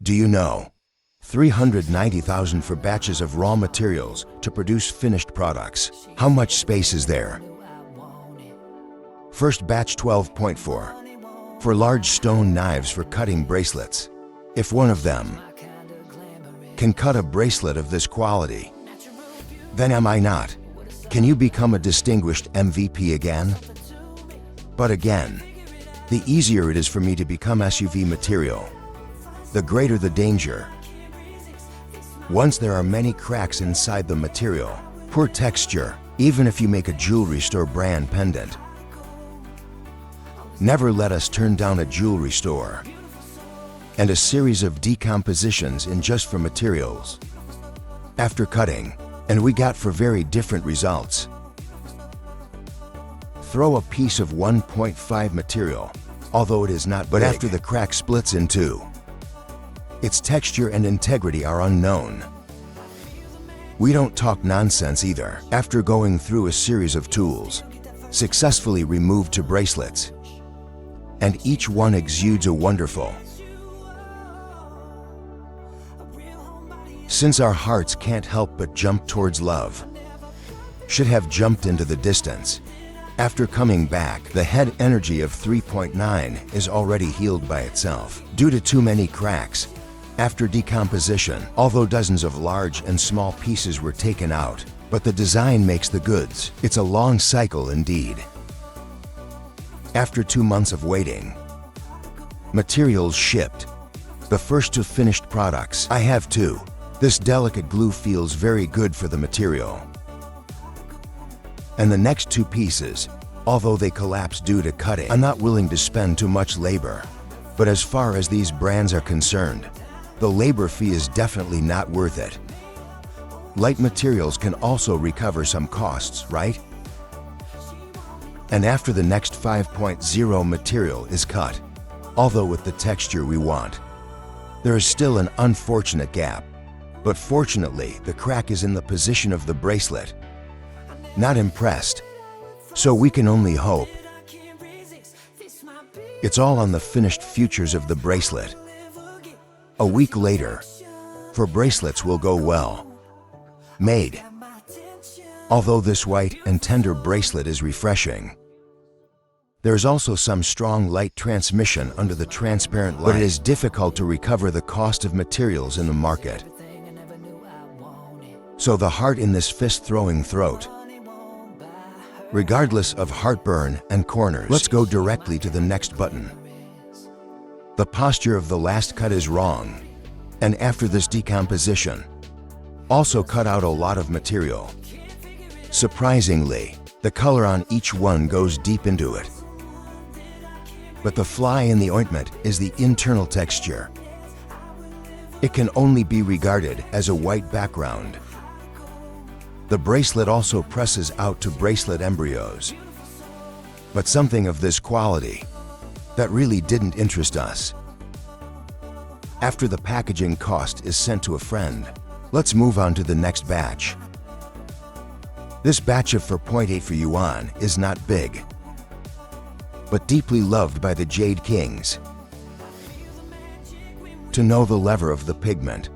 Do you know? 390,000 for batches of raw materials to produce finished products. How much space is there? First batch 12.4. For large stone knives for cutting bracelets. If one of them can cut a bracelet of this quality, then am I not? Can you become a distinguished MVP again? But again, the easier it is for me to become SUV material, the greater the danger. Once there are many cracks inside the material, poor texture, even if you make a jewelry store brand pendant. Never let us turn down a jewelry store and a series of decompositions in just for materials. After cutting, and we got for very different results. Throw a piece of 1.5 material, although it is not big, but after the crack splits in two, its texture and integrity are unknown. We don't talk nonsense either. After going through a series of tools, successfully removed to bracelets, and each one exudes a wonderful. Since our hearts can't help but jump towards love, should have jumped into the distance. After coming back, the head energy of 3.9 is already healed by itself. Due to too many cracks, after decomposition, although dozens of large and small pieces were taken out, but the design makes the goods. It's a long cycle indeed. After 2 months of waiting, materials shipped. The first two finished products. I have two. This delicate glue feels very good for the material. And the next two pieces, although they collapse due to cutting, I'm not willing to spend too much labor. But as far as these brands are concerned, the labor fee is definitely not worth it. Light materials can also recover some costs, right? And after the next 5.0 material is cut, although with the texture we want, there is still an unfortunate gap. But fortunately, the crack is in the position of the bracelet. Not impressed. So we can only hope. It's all on the finished features of the bracelet. A week later, for bracelets will go well. Made. Although this white and tender bracelet is refreshing, there's also some strong light transmission under the transparent light, but it is difficult to recover the cost of materials in the market. So the heart in this fist-throwing throat, regardless of heartburn and corners. Let's go directly to the next button. The posture of the last cut is wrong, and after this decomposition, also cut out a lot of material. Surprisingly, the color on each one goes deep into it. But the fly in the ointment is the internal texture. It can only be regarded as a white background. The bracelet also presses out to bracelet embryos. But something of this quality, that really didn't interest us. After the packaging cost is sent to a friend, let's move on to the next batch. This batch of 4.8 for yuan is not big, but deeply loved by the Jade Kings. To know the lever of the pigment,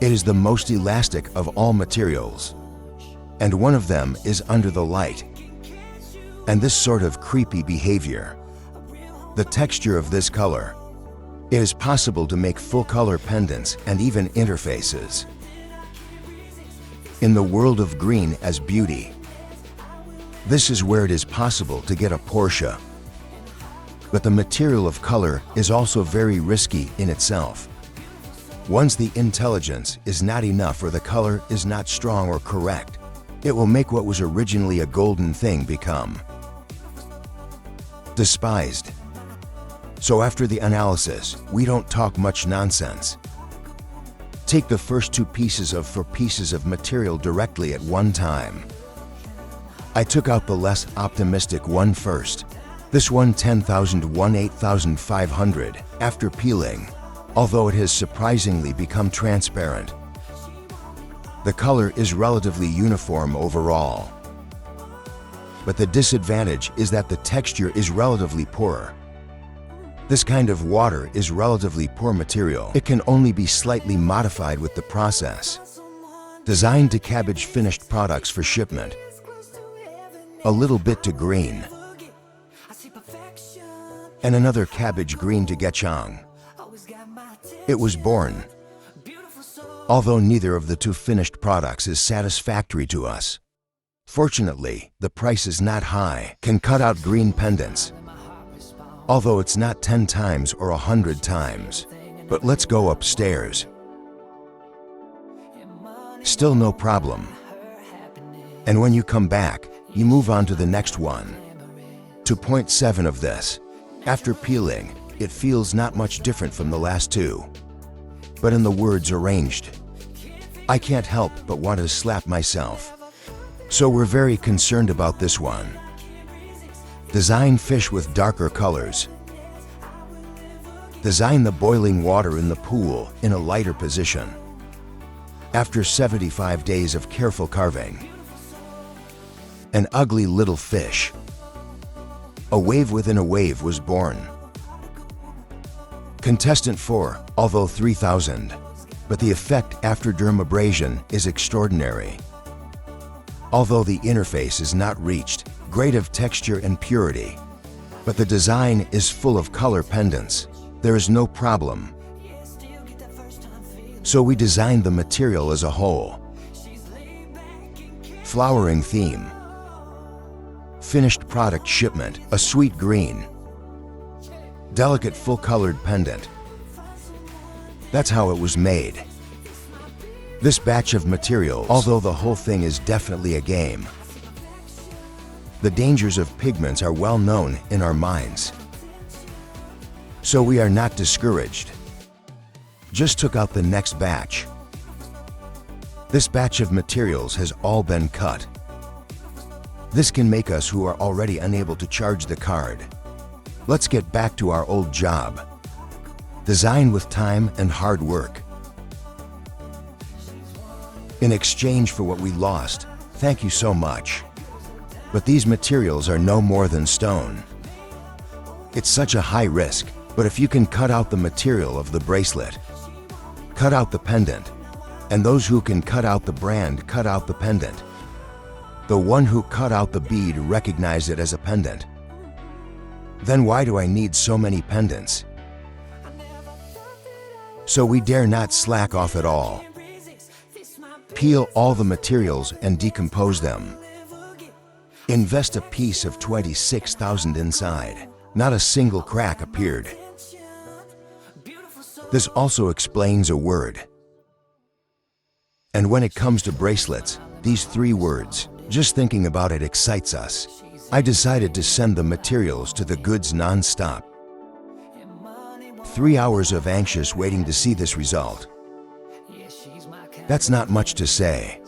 it is the most elastic of all materials, and one of them is under the light. And this sort of creepy behavior, the texture of this color, it is possible to make full color pendants and even interfaces. In the world of green as beauty, this is where it is possible to get a Porsche. But the material of color is also very risky in itself. Once the intelligence is not enough or the color is not strong or correct, it will make what was originally a golden thing become despised. So after the analysis, we don't talk much nonsense. Take the first two pieces of 4 pieces of material directly at one time. I took out the less optimistic one first. This one 10,001 8,500 after peeling, although it has surprisingly become transparent. The color is relatively uniform overall. But the disadvantage is that the texture is relatively poor. This kind of water is relatively poor material. It can only be slightly modified with the process. Designed to cabbage finished products for shipment. A little bit to green. And another cabbage green to Gechang. It was born. Although neither of the two finished products is satisfactory to us. Fortunately, the price is not high. Can cut out green pendants. Although it's not 10 times or 100 times. But let's go upstairs. Still no problem. And when you come back, you move on to the next one. 2.7 of this. After peeling, it feels not much different from the last two. But in the words arranged, I can't help but want to slap myself. So we're very concerned about this one. Design fish with darker colors. Design the boiling water in the pool in a lighter position. After 75 days of careful carving. An ugly little fish. A wave within a wave was born. Contestant 4, although 3,000. But the effect after dermabrasion is extraordinary. Although the interface is not reached, great of texture and purity. But the design is full of color pendants. There is no problem. So we designed the material as a whole. Flowering theme. Finished product shipment, a sweet green. Delicate full-colored pendant. That's how it was made. This batch of materials, although the whole thing is definitely a game. The dangers of pigments are well known in our minds. So we are not discouraged. Just took out the next batch. This batch of materials has all been cut. This can make us who are already unable to charge the card. Let's get back to our old job. Design with time and hard work. In exchange for what we lost, thank you so much. But these materials are no more than stone. It's such a high risk, but if you can cut out the material of the bracelet, cut out the pendant, and those who can cut out the brand cut out the pendant. The one who cut out the bead recognized it as a pendant. Then why do I need so many pendants? So we dare not slack off at all. Peel all the materials and decompose them. Invest a piece of 26,000 inside. Not a single crack appeared. This also explains a word. And when it comes to bracelets, these 3 words, just thinking about it excites us. I decided to send the materials to the goods non-stop. 3 hours of anxious waiting to see this result. That's not much to say.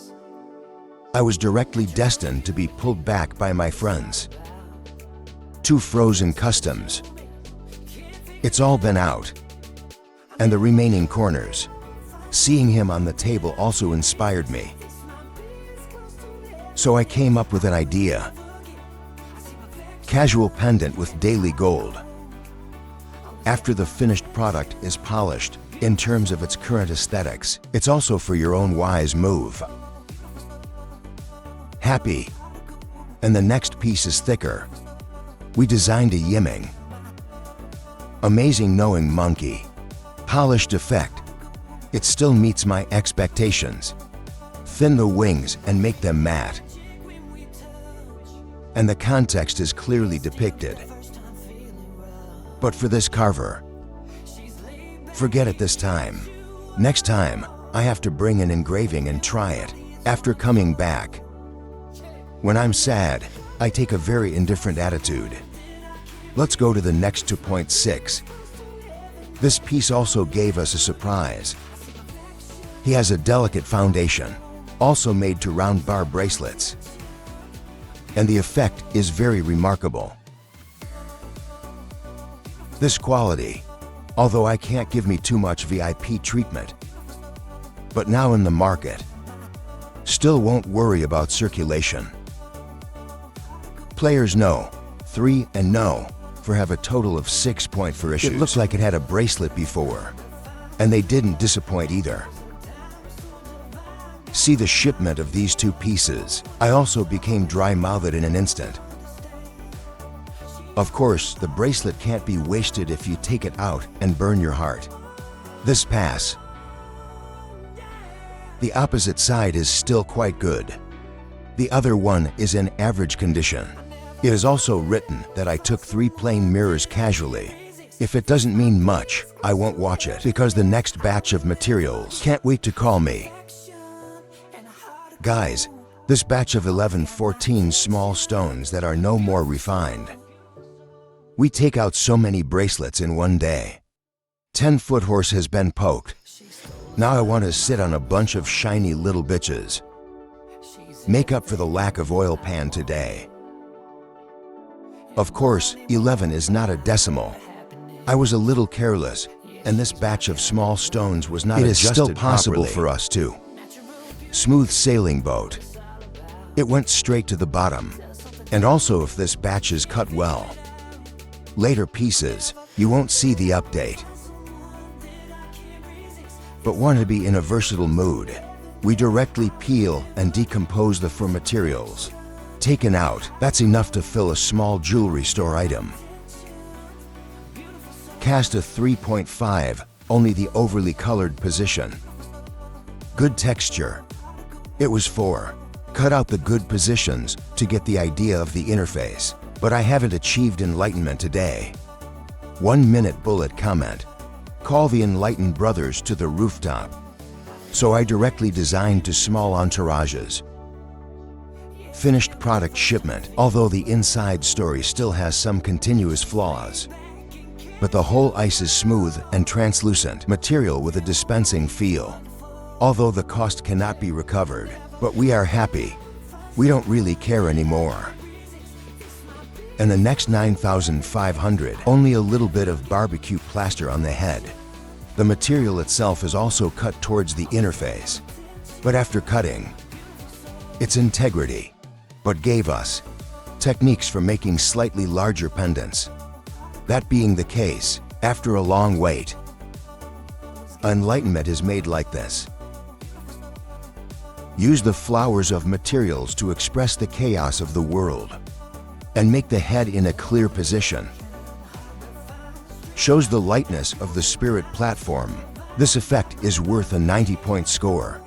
I was directly destined to be pulled back by my friends. 2 frozen customs. It's all been out. And the remaining corners. Seeing him on the table also inspired me. So I came up with an idea. Casual pendant with daily gold. After the finished product is polished, in terms of its current aesthetics, it's also for your own wise move. Happy. And the next piece is thicker. We designed a yimming. Amazing knowing monkey. Polished effect. It still meets my expectations. Thin the wings and make them matte. And the context is clearly depicted. But for this carver, forget it this time. Next time, I have to bring an engraving and try it. After coming back. When I'm sad, I take a very indifferent attitude. Let's go to the next 2.6. This piece also gave us a surprise. He has a delicate foundation, also made to round bar bracelets. And the effect is very remarkable. This quality, although I can't give me too much VIP treatment, but now in the market, still won't worry about circulation. Players know, 3 and no, for for have a total of 6.4 issues. It looks like it had a bracelet before, and they didn't disappoint either. See the shipment of these two pieces. I also became dry-mouthed in an instant. Of course, the bracelet can't be wasted if you take it out and burn your heart. This pass. The opposite side is still quite good. The other one is in average condition. It is also written that I took 3 plain mirrors casually. If it doesn't mean much, I won't watch it because the next batch of materials can't wait to call me. Guys, this batch of 14 small stones that are no more refined. We take out so many bracelets in one day. 10-foot horse has been poked. Now I want to sit on a bunch of shiny little bitches. Make up for the lack of oil pan today. Of course, 11 is not a decimal. I was a little careless, and this batch of small stones was not adjusted properly. It is still possible for us to. Smooth sailing boat. It went straight to the bottom. And also if this batch is cut well. Later pieces, you won't see the update. But want to be in a versatile mood, we directly peel and decompose the fur materials. Taken out, that's enough to fill a small jewelry store item. Cast a 3.5, only the overly colored position. Good texture. It was 4. Cut out the good positions to get the idea of the interface, but I haven't achieved enlightenment today. 1-minute bullet comment. Call the enlightened brothers to the rooftop. So I directly designed to small entourages. Finished product shipment, although the inside story still has some continuous flaws. But the whole ice is smooth and translucent material with a dispensing feel. Although the cost cannot be recovered, but we are happy. We don't really care anymore. And the next 9,500, only a little bit of barbecue plaster on the head. The material itself is also cut towards the interface. But after cutting, its integrity, but gave us techniques for making slightly larger pendants. That being the case, after a long wait, enlightenment is made like this. Use the flowers of materials to express the chaos of the world and make the head in a clear position. Shows the lightness of the spirit platform. This effect is worth a 90-point score.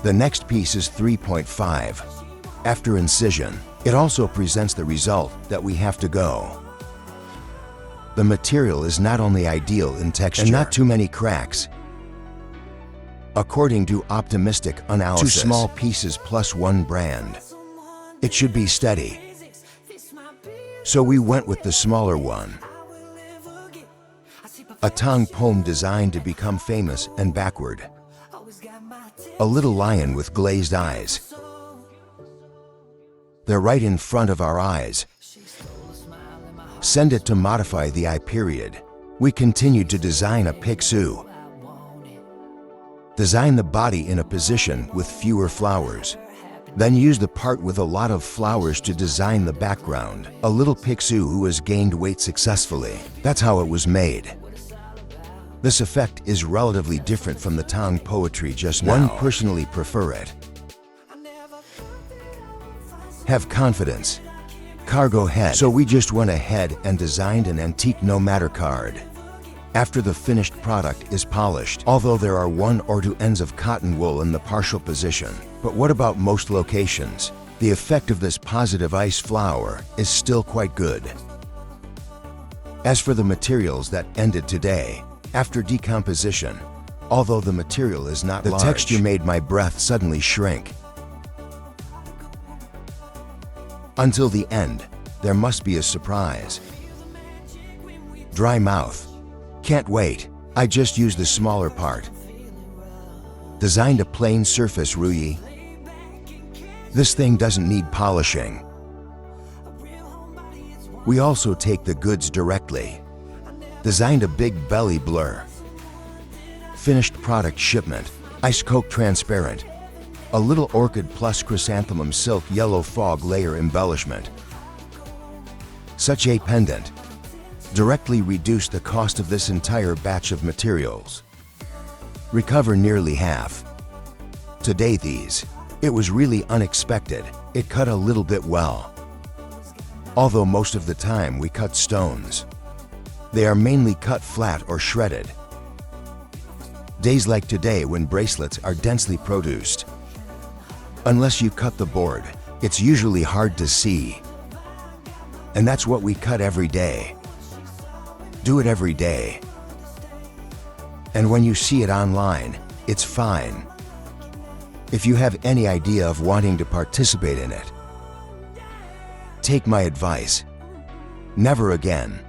The next piece is 3.5. After incision, it also presents the result that we have to go. The material is not only ideal in texture and not too many cracks. According to optimistic analysis, 2 small pieces plus 1 brand. It should be steady. So we went with the smaller one. A tongue poem designed to become famous and backward. A little lion with glazed eyes. They're right in front of our eyes. Send it to modify the eye period. We continued to design a Picsou. Design the body in a position with fewer flowers. Then use the part with a lot of flowers to design the background. A little Picsou who has gained weight successfully. That's how it was made. This effect is relatively different from the Tang poetry just now. One personally prefer it. Have confidence. Cargo head. So we just went ahead and designed an antique no matter card. After the finished product is polished, although there are 1 or 2 ends of cotton wool in the partial position. But what about most locations? The effect of this positive ice flower is still quite good. As for the materials that ended today, after decomposition, although the material is not large, the texture made my breath suddenly shrink. Until the end, there must be a surprise. Dry mouth. Can't wait. I just used the smaller part. Designed a plain surface Ruyi. This thing doesn't need polishing. We also take the goods directly. Designed a big belly blur. Finished product shipment. Ice Coke transparent. A little orchid plus chrysanthemum silk yellow fog layer embellishment. Such a pendant directly reduced the cost of this entire batch of materials. Recover nearly half. Today it was really unexpected. It cut a little bit well. Although most of the time we cut stones, they are mainly cut flat or shredded. Days like today when bracelets are densely produced, unless you cut the board, it's usually hard to see. And that's what we cut every day. Do it every day. And when you see it online, it's fine. If you have any idea of wanting to participate in it, take my advice. Never again.